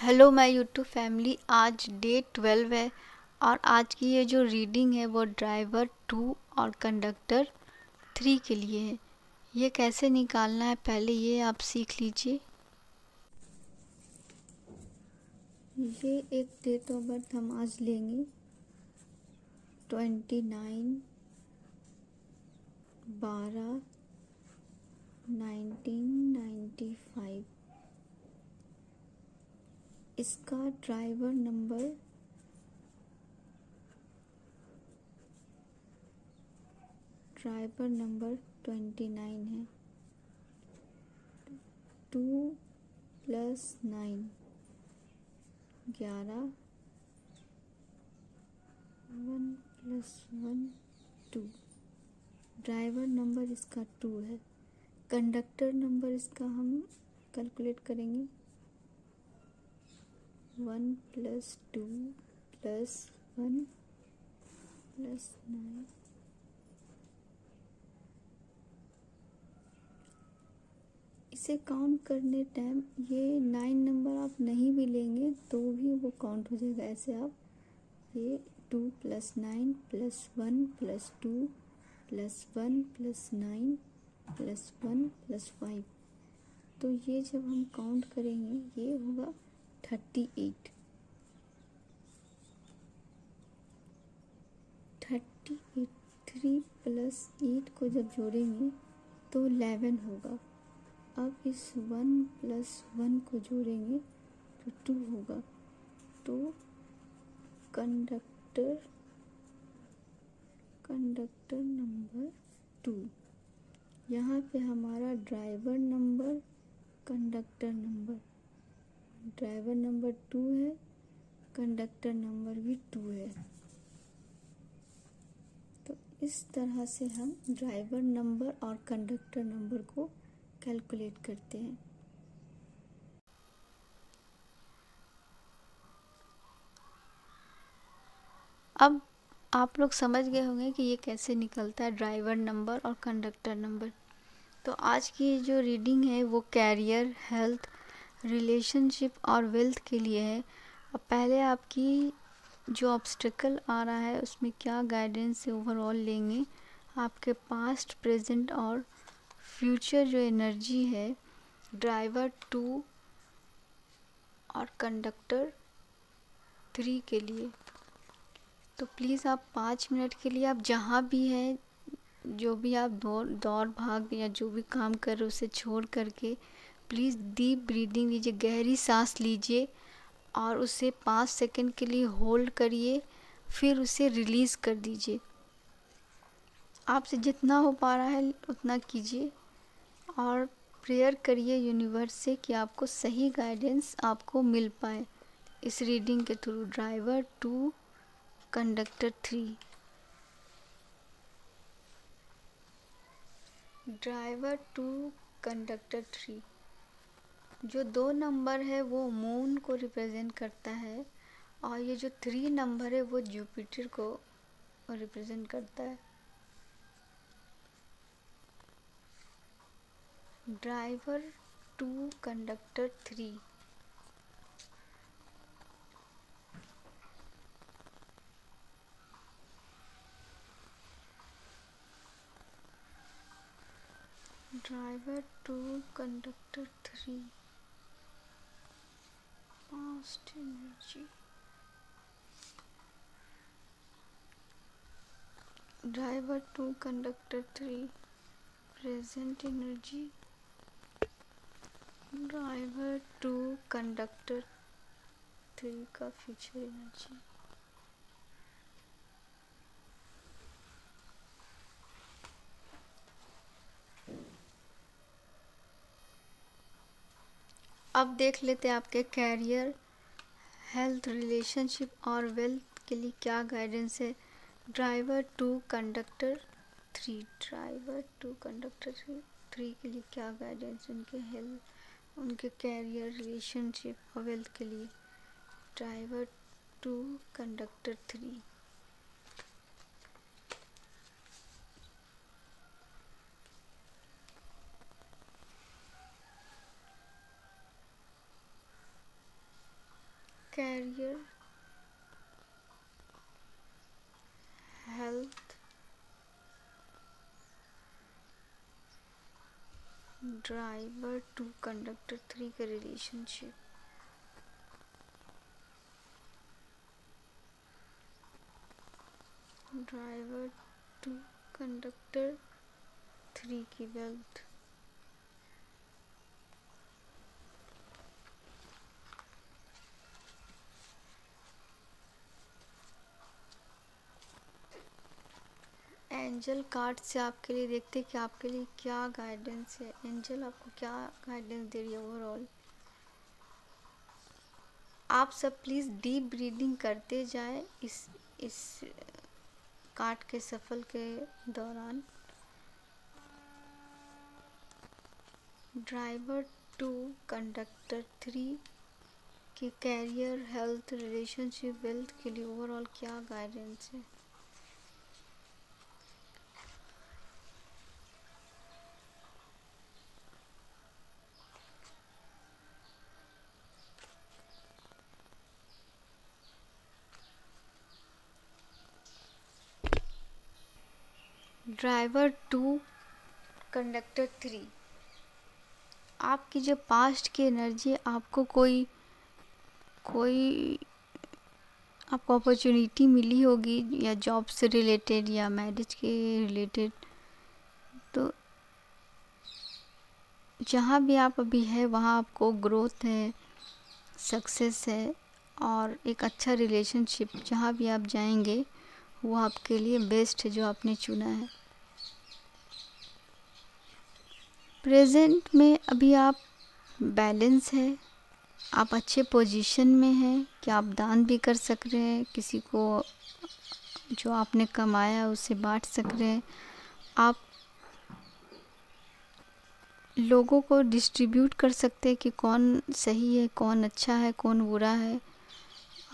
Hello my YouTube family. आज day 12 है और आज की ये जो रीडिंग है वो ड्राइवर 2 और कंडक्टर 3 के लिए है। ये कैसे निकालना है पहले ये आप सीख लीजिए। ये एक डेट ऑफ बर्थ हम आज लेंगे 29/12/1995। इसका ड्राइवर नंबर 29 है। 2 + 9 11, 1 + 1 2। ड्राइवर नंबर इसका 2 है। कंडक्टर नंबर इसका हम कैलकुलेट करेंगे 1 + 2 + 1 + 9। इसे काउंट करने टाइम ये 9 नंबर आप नहीं भी लेंगे तो भी वो काउंट हो जाएगा। ऐसे आप ये 2 + 9 + 1 + 2 + 1 + 9 + 1 + 5। तो ये जब हम काउंट करेंगे ये होगा 38। 38 3 + 8 को जब जोड़ेंगे तो 11 होगा। अब इस 1 + 1 को जोड़ेंगे तो 2 होगा। तो कंडक्टर नंबर 2। यहाँ पे हमारा ड्राइवर नंबर कंडक्टर नंबर 2 है, कंडक्टर नंबर भी 2 है। तो इस तरह से हम ड्राइवर नंबर और कंडक्टर नंबर को कैलकुलेट करते हैं। अब आप लोग समझ गए होंगे कि ये कैसे निकलता है ड्राइवर नंबर और कंडक्टर नंबर। तो आज की जो रीडिंग है वो कैरियर, हेल्थ, रिलेशनशिप और वेल्थ के लिए है। अब पहले आपकी जो ऑब्स्टेकल आ रहा है उसमें क्या गाइडेंस से ओवरऑल लेंगे। आपके पास्ट, प्रेजेंट और फ्यूचर जो एनर्जी है ड्राइवर 2 और कंडक्टर 3 के लिए। तो प्लीज़ आप 5 मिनट के लिए आप जहाँ भी हैं, जो भी आप दौड़ भाग या जो भी काम कर रहे हो उसे छोड़ करके प्लीज़ डीप ब्रीदिंग लीजिए, गहरी सांस लीजिए और उसे 5 सेकंड के लिए होल्ड करिए, फिर उसे रिलीज़ कर दीजिए। आपसे जितना हो पा रहा है उतना कीजिए और प्रेयर करिए यूनिवर्स से कि आपको सही गाइडेंस आपको मिल पाए इस रीडिंग के through. Driver 2, conductor 3। Driver 2, conductor 3। जो 2 नंबर है वो मून को रिप्रेजेंट करता है और ये जो 3 नंबर है वो जुपिटर को रिप्रेजेंट करता है। Driver 2, conductor 3। Driver 2, conductor 3। Past energy. Driver 2, conductor 3, present energy. Driver 2, conductor 3 का फ्यूचर एनर्जी। अब देख लेते हैं आपके कैरियर, हेल्थ, रिलेशनशिप और वेल्थ के लिए क्या गाइडेंस है। Driver 2, conductor 3। ड्राइवर 2, कंडक्टर 3 के लिए क्या गाइडेंस उनके हेल्थ, उनके कैरियर, रिलेशनशिप और वेल्थ के लिए। Driver 2, conductor 3। Career health driver two conductor 3 का रिलेशनशिप। ड्राइवर टू कंडक्टर 3 की वेल्थ। एंजल कार्ड से आपके लिए देखते हैं कि आपके लिए क्या गाइडेंस है। एंजल आपको क्या गाइडेंस दे रही है ओवरऑल। आप सब प्लीज़ डीप ब्रीदिंग करते जाएं इस कार्ड के सफल के दौरान। ड्राइवर टू कंडक्टर 3 के कैरियर हेल्थ रिलेशनशिप वेल्थ के लिए ओवरऑल क्या गाइडेंस है। ड्राइवर टू कंडक्टर 3, आपकी जो पास्ट की एनर्जी, आपको कोई आपको अपॉर्चुनिटी मिली होगी या जॉब से रिलेटेड या मैरिज के रिलेटेड, तो जहाँ भी आप अभी है वहाँ आपको ग्रोथ है, सक्सेस है और एक अच्छा रिलेशनशिप जहाँ भी आप जाएंगे वो आपके लिए बेस्ट है जो आपने चुना है। प्रेजेंट में अभी आप बैलेंस है, आप अच्छे पोजीशन में हैं कि आप दान भी कर सक रहे हैं, किसी को जो आपने कमाया उसे बांट सक रहे हैं, आप लोगों को डिस्ट्रीब्यूट कर सकते हैं कि कौन सही है, कौन अच्छा है, कौन बुरा है।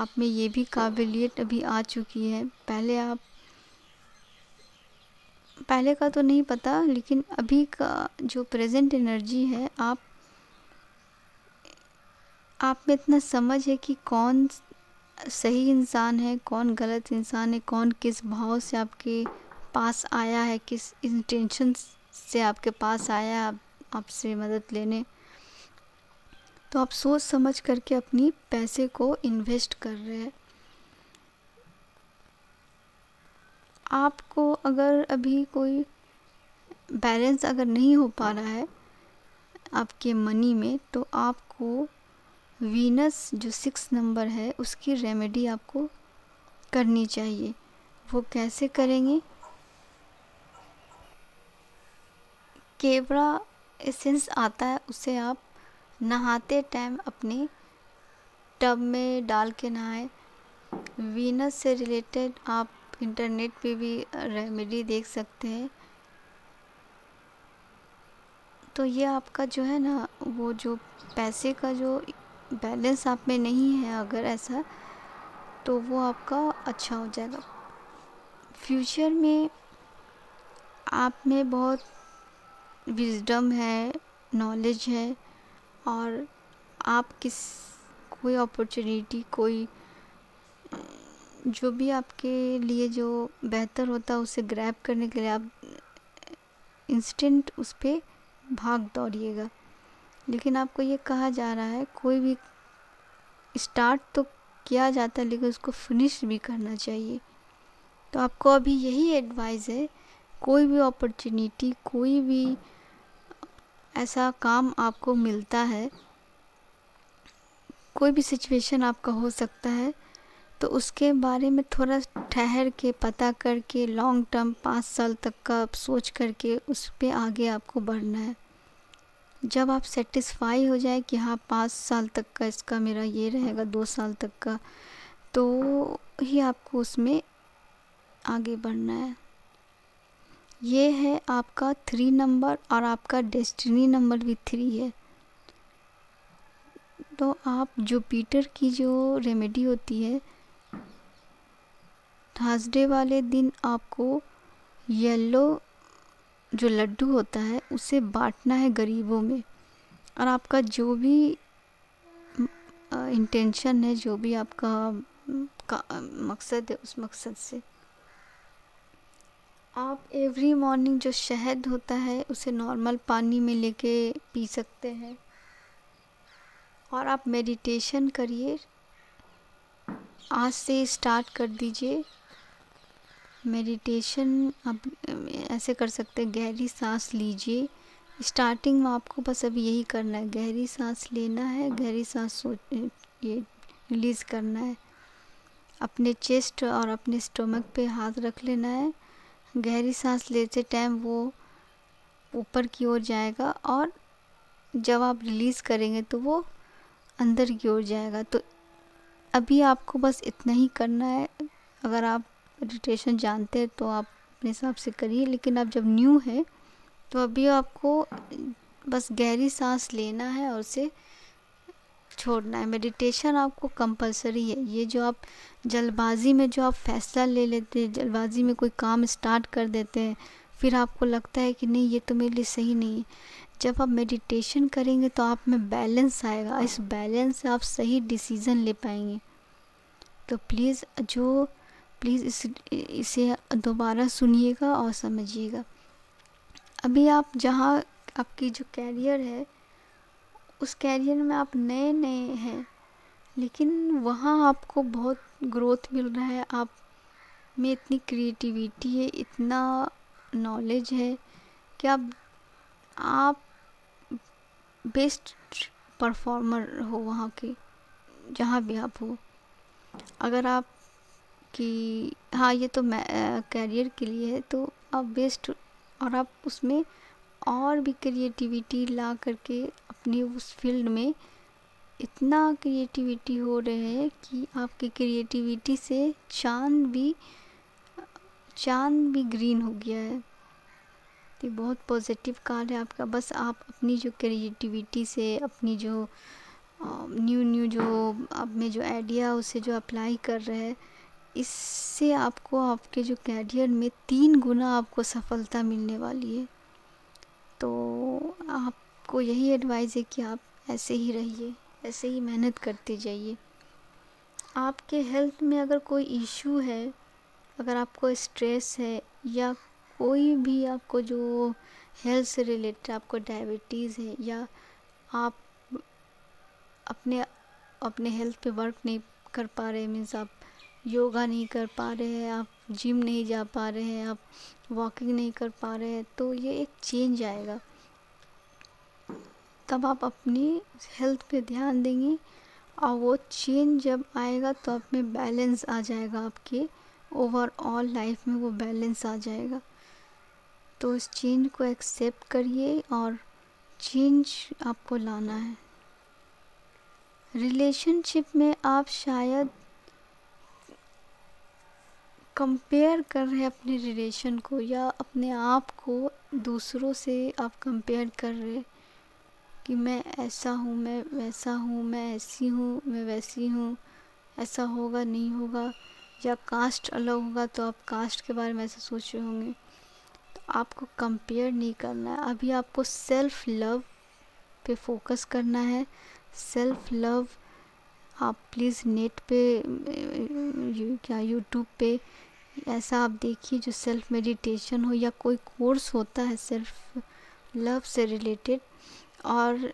आप में ये भी काबिलियत अभी आ चुकी है। पहले का तो नहीं पता, लेकिन अभी का जो प्रेजेंट एनर्जी है, आप में इतना समझ है कि कौन सही इंसान है, कौन गलत इंसान है, कौन किस भाव से आपके पास आया है, किस इंटेंशन से आपके पास आया आपसे मदद लेने। तो आप सोच समझ करके अपनी पैसे को इन्वेस्ट कर रहे हैं। आपको अगर अभी कोई बैलेंस अगर नहीं हो पा रहा है आपके मनी में, तो आपको वीनस जो 6 नंबर है उसकी रेमेडी आपको करनी चाहिए। वो कैसे करेंगे? केवड़ा एसेंस आता है, उसे आप नहाते टाइम अपने टब में डाल के नहाएं। वीनस से रिलेटेड आप इंटरनेट पे भी रेमेडी देख सकते हैं। तो ये आपका जो है ना, वो जो पैसे का जो बैलेंस आप में नहीं है अगर ऐसा, तो वो आपका अच्छा हो जाएगा। फ्यूचर में आप में बहुत विजडम है, नॉलेज है और आप कोई अपॉर्चुनिटी, कोई जो भी आपके लिए जो बेहतर होता है उसे ग्रैब करने के लिए आप इंस्टेंट उस पर भाग दौड़िएगा। लेकिन आपको ये कहा जा रहा है कोई भी स्टार्ट तो किया जाता है लेकिन उसको फिनिश भी करना चाहिए। तो आपको अभी यही एडवाइस है, कोई भी अपॉर्चुनिटी, कोई भी ऐसा काम आपको मिलता है, कोई भी सिचुएशन आपका हो सकता है, तो उसके बारे में थोड़ा ठहर के पता करके लॉन्ग टर्म 5 साल तक का सोच करके उस पे आगे आपको बढ़ना है। जब आप सेटिस्फाई हो जाए कि हाँ 5 साल तक का इसका मेरा ये रहेगा, 2 साल तक का, तो ही आपको उसमें आगे बढ़ना है। ये है आपका 3 नंबर और आपका डेस्टिनी नंबर भी 3 है। तो आप जुपिटर की जो रेमेडी होती है, थर्सडे वाले दिन आपको येलो जो लड्डू होता है उसे बांटना है गरीबों में। और आपका जो भी इंटेंशन है, जो भी आपका मकसद है, उस मकसद से आप एवरी मॉर्निंग जो शहद होता है उसे नॉर्मल पानी में लेके पी सकते हैं। और आप मेडिटेशन करिए, आज से स्टार्ट कर दीजिए मेडिटेशन। आप ऐसे कर सकते हैं, गहरी सांस लीजिए। स्टार्टिंग में आपको बस अभी यही करना है, गहरी सांस लेना है, गहरी सांस ये रिलीज़ करना है। अपने चेस्ट और अपने स्टमक पे हाथ रख लेना है। गहरी सांस लेते टाइम वो ऊपर की ओर जाएगा और जब आप रिलीज़ करेंगे तो वो अंदर की ओर जाएगा। तो अभी आपको बस इतना ही करना है। अगर आप मेडिटेशन जानते हैं तो आप अपने हिसाब से करिए, लेकिन आप जब न्यू है तो अभी आपको बस गहरी सांस लेना है और उसे छोड़ना है। मेडिटेशन आपको कंपलसरी है। ये जो आप जल्दबाजी में जो आप फैसला ले लेते हैं, जल्दबाजी में कोई काम स्टार्ट कर देते हैं, फिर आपको लगता है कि नहीं ये तो मेरे लिए सही नहीं है। जब आप मेडिटेशन करेंगे तो आप में बैलेंस आएगा, इस बैलेंस से आप सही डिसीज़न ले पाएंगे। तो प्लीज़ इसे दोबारा सुनिएगा और समझिएगा। अभी आप जहाँ आपकी जो कैरियर है, उस कैरियर में आप नए नए हैं, लेकिन वहाँ आपको बहुत ग्रोथ मिल रहा है। आप में इतनी क्रिएटिविटी है, इतना नॉलेज है कि आप बेस्ट परफॉर्मर हो वहाँ के, जहाँ भी आप हो। अगर आप कि हाँ ये तो कैरियर के लिए है, तो आप बेस्ट, और आप उसमें और भी क्रिएटिविटी ला करके अपनी उस फील्ड में इतना क्रिएटिविटी हो रहे हैं कि आपकी क्रिएटिविटी से चांद भी ग्रीन हो गया है। तो बहुत पॉजिटिव कार्ड है आपका। बस आप अपनी जो क्रिएटिविटी से, अपनी जो न्यू जो आप में जो आइडिया उसे जो अप्लाई कर रहे हैं, इससे आपको आपके जो कैरियर में 3 गुना आपको सफलता मिलने वाली है। तो आपको यही एडवाइस है कि आप ऐसे ही रहिए, ऐसे ही मेहनत करते जाइए। आपके हेल्थ में अगर कोई इशू है, अगर आपको स्ट्रेस है या कोई भी आपको जो हेल्थ से रिलेटेड, आपको डायबिटीज़ है, या आप अपने अपने हेल्थ पे वर्क नहीं कर पा रहे, मीन्स आप योगा नहीं कर पा रहे हैं, आप जिम नहीं जा पा रहे हैं, आप वॉकिंग नहीं कर पा रहे हैं, तो ये एक चेंज आएगा। तब आप अपनी हेल्थ पे ध्यान देंगे और वो चेंज जब आएगा तो आप में बैलेंस आ जाएगा, आपके ओवरऑल लाइफ में वो बैलेंस आ जाएगा। तो इस चेंज को एक्सेप्ट करिए और चेंज आपको लाना है। रिलेशनशिप में आप शायद कंपेयर कर रहे हैं अपने रिलेशन को, या अपने आप को दूसरों से आप कंपेयर कर रहे कि मैं ऐसा हूँ, मैं वैसा हूँ, मैं ऐसी हूँ, मैं वैसी हूँ, ऐसा होगा नहीं होगा, या कास्ट अलग होगा तो आप कास्ट के बारे में ऐसा सोच रहे होंगे। तो आपको कंपेयर नहीं करना है। अभी आपको सेल्फ लव पे फोकस करना है। सेल्फ लव आप प्लीज़ नेट पे यूट्यूब पे ऐसा आप देखिए जो सेल्फ मेडिटेशन हो, या कोई कोर्स होता है सेल्फ लव से रिलेटेड। और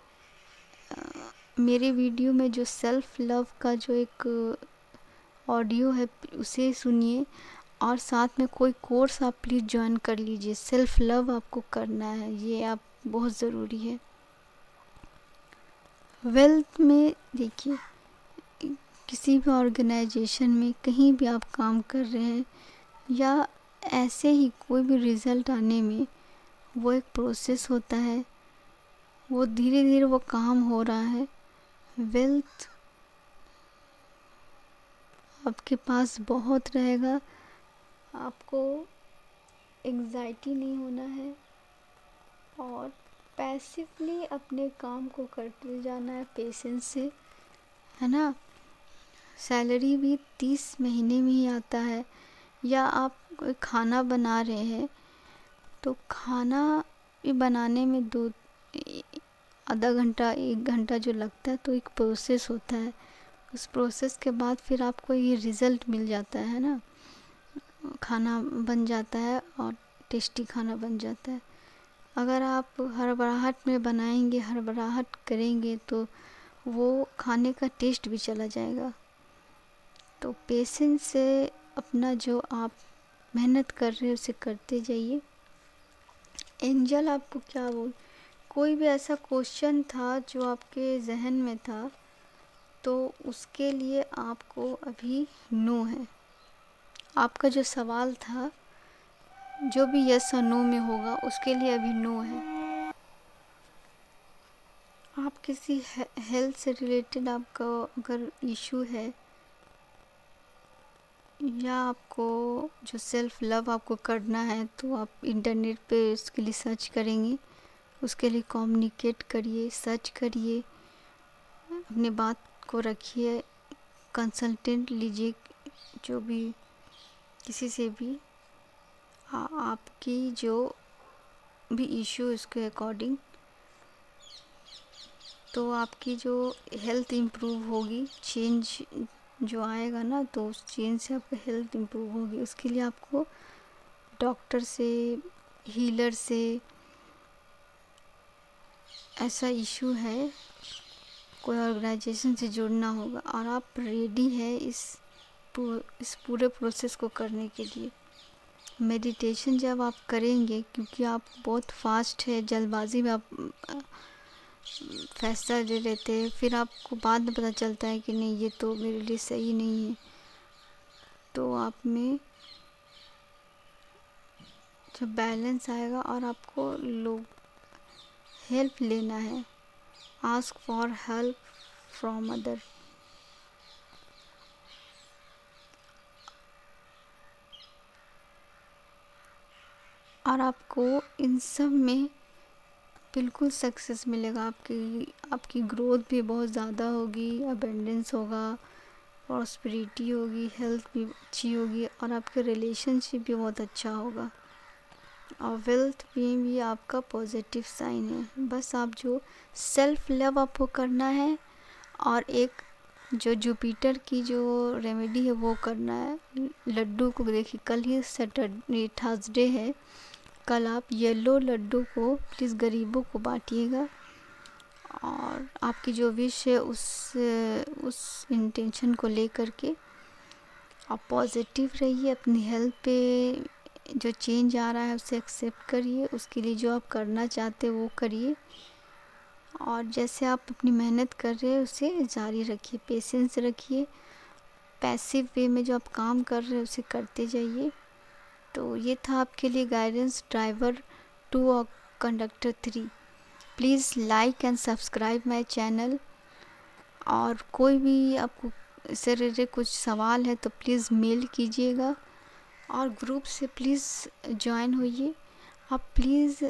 मेरे वीडियो में जो सेल्फ लव का जो एक ऑडियो है उसे सुनिए, और साथ में कोई कोर्स आप प्लीज़ ज्वाइन कर लीजिए। सेल्फ लव आपको करना है, ये आप बहुत ज़रूरी है। वेल्थ में देखिए, किसी भी ऑर्गेनाइजेशन में कहीं भी आप काम कर रहे हैं, या ऐसे ही कोई भी रिज़ल्ट आने में वो एक प्रोसेस होता है, वो धीरे धीरे वो काम हो रहा है। वेल्थ आपके पास बहुत रहेगा, आपको एंग्जाइटी नहीं होना है, और पैसिवली अपने काम को करते जाना है, पेशेंस से, है ना। सैलरी भी 30 महीने में ही आता है। या आप कोई खाना बना रहे हैं तो खाना भी बनाने में आधा घंटा 1 घंटा जो लगता है, तो एक प्रोसेस होता है। उस प्रोसेस के बाद फिर आपको ये रिज़ल्ट मिल जाता है ना, खाना बन जाता है और टेस्टी खाना बन जाता है। अगर आप हड़बड़ाहट में बनाएंगे, हड़बड़ाहट करेंगे तो वो खाने का टेस्ट भी चला जाएगा। तो पेशेंस से अपना जो आप मेहनत कर रहे हो उसे करते जाइए। एंजल आपको क्या बोल, कोई भी ऐसा क्वेश्चन था जो आपके जहन में था, तो उसके लिए आपको अभी नो है। आपका जो सवाल था, जो भी यस और नो में होगा, उसके लिए अभी नो है। आप किसी हेल्थ से रिलेटेड आपका अगर इशू है, या आपको जो सेल्फ लव आपको करना है, तो आप इंटरनेट पे उसके लिए सर्च करेंगे। उसके लिए कम्युनिकेट करिए, सर्च करिए, अपनी बात को रखिए, कंसल्टेंट लीजिए, जो भी किसी से भी आपकी जो भी इशू उसके अकॉर्डिंग, तो आपकी जो हेल्थ इम्प्रूव होगी, चेंज जो आएगा ना, तो उस चेंज से आपकी हेल्थ इम्प्रूव होगी। उसके लिए आपको डॉक्टर से, हीलर से, ऐसा इशू है, कोई ऑर्गेनाइजेशन से जुड़ना होगा, और आप रेडी है इस पूरे प्रोसेस को करने के लिए। मेडिटेशन जब आप करेंगे, क्योंकि आप बहुत फास्ट है, जल्दबाजी में आप फैसला ले लेते हैं, फिर आपको बाद में पता चलता है कि नहीं, ये तो मेरे लिए सही नहीं है। तो आप में जब बैलेंस आएगा, और आपको लोग हेल्प लेना है, ask for help from other. और आपको इन सब में बिल्कुल सक्सेस मिलेगा। आपकी ग्रोथ भी बहुत ज़्यादा होगी, अबेंडेंस होगा, प्रॉस्पेरिटी होगी, हेल्थ भी अच्छी होगी, और आपके रिलेशनशिप भी बहुत अच्छा होगा। और वेल्थ में भी आपका पॉजिटिव साइन है। बस आप जो सेल्फ लव आपको करना है, और एक जो जुपिटर की जो रेमेडी है वो करना है। लड्डू को देखिए, कल ही सैटरडे, थर्सडे है, कल आप येलो लड्डू को प्लीज़ गरीबों को बांटिएगा। और आपकी जो विश है उस इंटेंशन को लेकर के आप पॉजिटिव रहिए। अपनी हेल्थ पे जो चेंज आ रहा है उसे एक्सेप्ट करिए, उसके लिए जो आप करना चाहते हैं वो करिए, और जैसे आप अपनी मेहनत कर रहे हैं उसे जारी रखिए, पेशेंस रखिए। पैसिव वे में जो आप काम कर रहे हैं उसे करते जाइए। तो ये था आपके लिए गाइडेंस ड्राइवर 2 और conductor 3। Please like and subscribe my channel. और कोई भी आपको इससे रिलेटेड कुछ सवाल है तो प्लीज़ मेल कीजिएगा, और ग्रुप से प्लीज़ ज्वाइन होइए। आप प्लीज़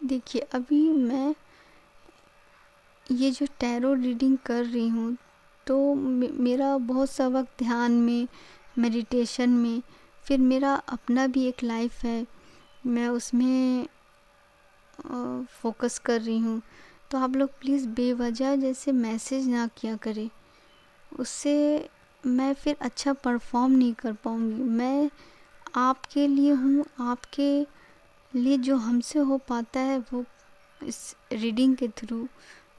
देखिए, अभी मैं ये जो टैरो रीडिंग कर रही हूँ, तो मेरा बहुत सा वक्त ध्यान में, मेडिटेशन में, फिर मेरा अपना भी एक लाइफ है, मैं उसमें फोकस कर रही हूँ। तो आप लोग प्लीज़ बेवजह जैसे मैसेज ना किया करें, उससे मैं फिर अच्छा परफॉर्म नहीं कर पाऊँगी। मैं आपके लिए हूँ, आपके लिए जो हमसे हो पाता है वो इस रीडिंग के थ्रू,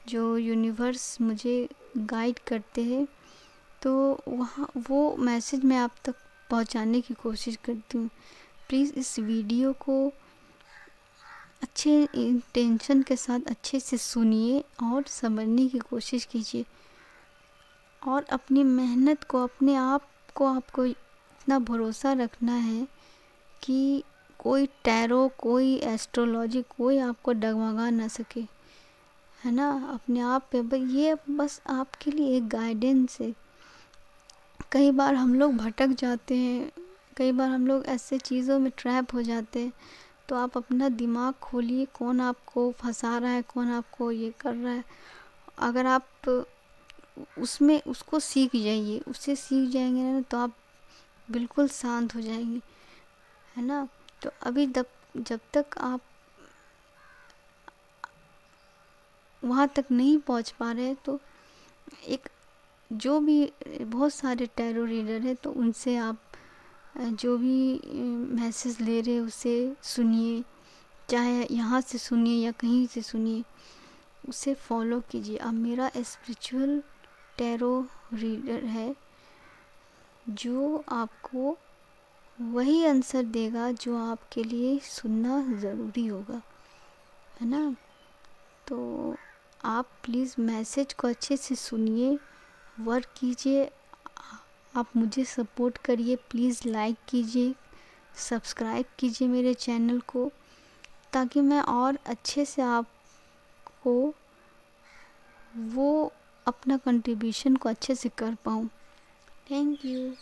जो यूनिवर्स मुझे गाइड करते हैं, तो वहाँ वो मैसेज मैं आप तक पहुँचाने की कोशिश करती हूँ। प्लीज़ इस वीडियो को अच्छे इंटेंशन के साथ अच्छे से सुनिए और समझने की कोशिश कीजिए, और अपनी मेहनत को, अपने आप को, आपको इतना भरोसा रखना है कि कोई टैरो, कोई एस्ट्रोलॉजी, कोई आपको डगमगा ना सके, है ना। अपने आप पे ये बस आपके लिए एक गाइडेंस है। कई बार हम लोग भटक जाते हैं, कई बार हम लोग ऐसे चीज़ों में ट्रैप हो जाते हैं, तो आप अपना दिमाग खोलिए, कौन आपको फंसा रहा है, कौन आपको ये कर रहा है। अगर आप उसमें उसको सीख जाइए, उससे सीख जाएंगे ना, तो आप बिल्कुल शांत हो जाएंगे, है ना। तो अभी जब तक आप वहाँ तक नहीं पहुँच पा रहे हैं, तो एक जो भी बहुत सारे टैरो रीडर हैं, तो उनसे आप जो भी मैसेज ले रहे हैं उसे सुनिए, चाहे यहाँ से सुनिए या कहीं से सुनिए, उसे फॉलो कीजिए। अब मेरा स्पिरिचुअल टैरो रीडर है जो आपको वही आंसर देगा जो आपके लिए सुनना ज़रूरी होगा, है ना। तो आप प्लीज़ मैसेज को अच्छे से सुनिए, वर्क कीजिए। आप मुझे सपोर्ट करिए, प्लीज़ लाइक कीजिए, सब्सक्राइब कीजिए मेरे चैनल को, ताकि मैं और अच्छे से आपको वो अपना कंट्रीब्यूशन को अच्छे से कर पाऊँ। Thank you.